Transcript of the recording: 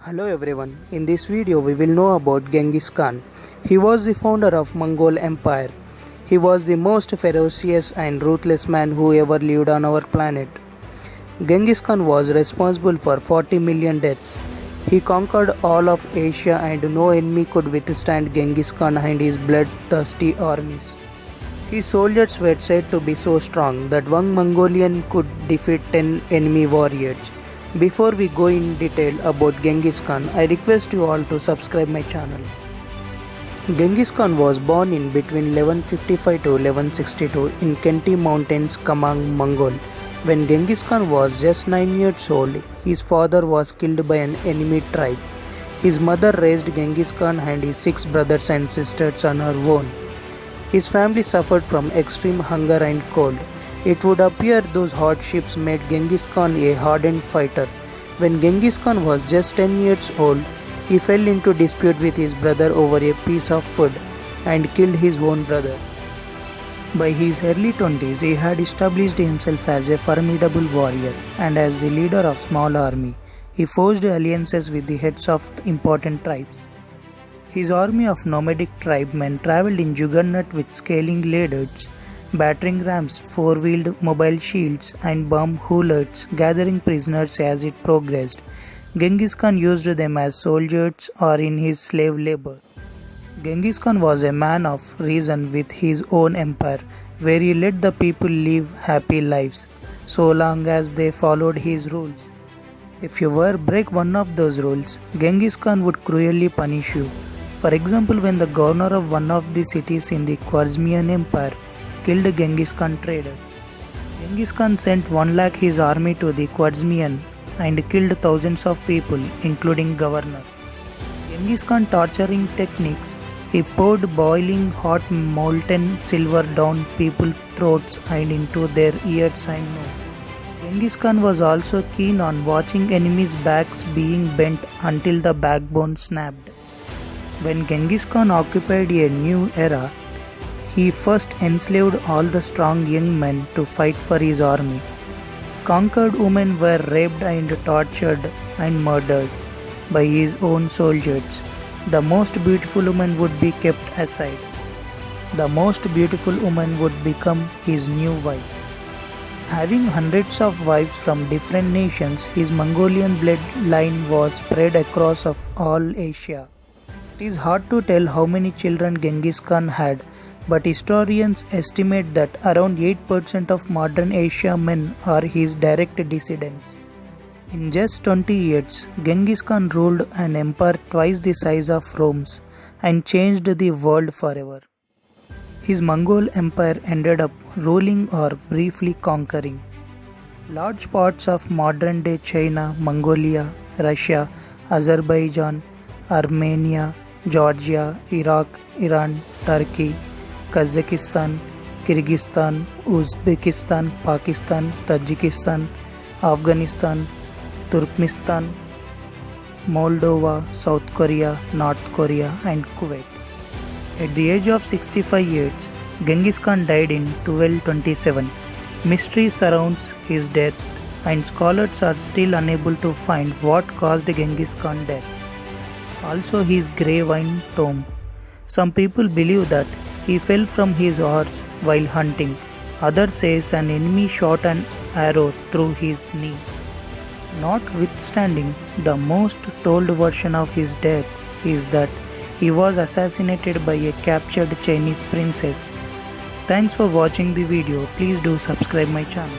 Hello everyone, in this video we will know about Genghis Khan. He was the founder of Mongol Empire. He was the most ferocious and ruthless man who ever lived on our planet. Genghis Khan was responsible for 40 million deaths. He conquered all of Asia and no enemy could withstand Genghis Khan and his bloodthirsty armies. His soldiers were said to be so strong that one Mongolian could defeat 10 enemy warriors. Before we go in detail about Genghis Khan, I request you all to subscribe my channel. Genghis Khan was born in between 1155 to 1162 in Khenti Mountains, Kamang, Mongol. When Genghis Khan was just 9 years old, his father was killed by an enemy tribe. His mother raised Genghis Khan and his 6 brothers and sisters on her own. His family suffered from extreme hunger and cold. It would appear those hardships made Genghis Khan a hardened fighter. When Genghis Khan was just 10 years old, he fell into dispute with his brother over a piece of food and killed his own brother. By his early 20s, he had established himself as a formidable warrior and as the leader of a small army. He forged alliances with the heads of important tribes. His army of nomadic tribesmen traveled in juggernaut with scaling ladders, battering rams, four-wheeled mobile shields, and bomb hurlers, gathering prisoners as it progressed. Genghis Khan used them as soldiers or in his slave labor. Genghis Khan was a man of reason with his own empire, where he let the people live happy lives, so long as they followed his rules. If you were break one of those rules, Genghis Khan would cruelly punish you. For example, when the governor of one of the cities in the Khwarezmian Empire killed Genghis Khan traders. Genghis Khan sent 1 lakh his army to the Khwarezmian and killed thousands of people, including governor. Genghis Khan torturing techniques. He poured boiling hot molten silver down people's throats and into their ears and nose. Genghis Khan was also keen on watching enemies' backs being bent until the backbone snapped. When Genghis Khan occupied a new era, he first enslaved all the strong young men to fight for his army. Conquered women were raped and tortured and murdered by his own soldiers. The most beautiful woman would be kept aside. The most beautiful woman would become his new wife. Having hundreds of wives from different nations, his Mongolian bloodline was spread across of all Asia. It is hard to tell how many children Genghis Khan had, but historians estimate that around 8% of modern Asia men are his direct descendants. In just 20 years, Genghis Khan ruled an empire twice the size of Rome's and changed the world forever. His Mongol empire ended up ruling or briefly conquering large parts of modern-day China, Mongolia, Russia, Azerbaijan, Armenia, Georgia, Iraq, Iran, Turkey, Kazakhstan, Kyrgyzstan, Uzbekistan, Pakistan, Tajikistan, Afghanistan, Turkmenistan, Moldova, South Korea, North Korea, and Kuwait. At the age of 65 years, Genghis Khan died in 1227. Mystery surrounds his death, and scholars are still unable to find what caused Genghis Khan's death. Also, his grave and tomb. Some people believe that he fell from his horse while hunting. Others say an enemy shot an arrow through his knee. Notwithstanding, the most told version of his death is that he was assassinated by a captured Chinese princess. Thanks for watching the video. Please do subscribe my channel.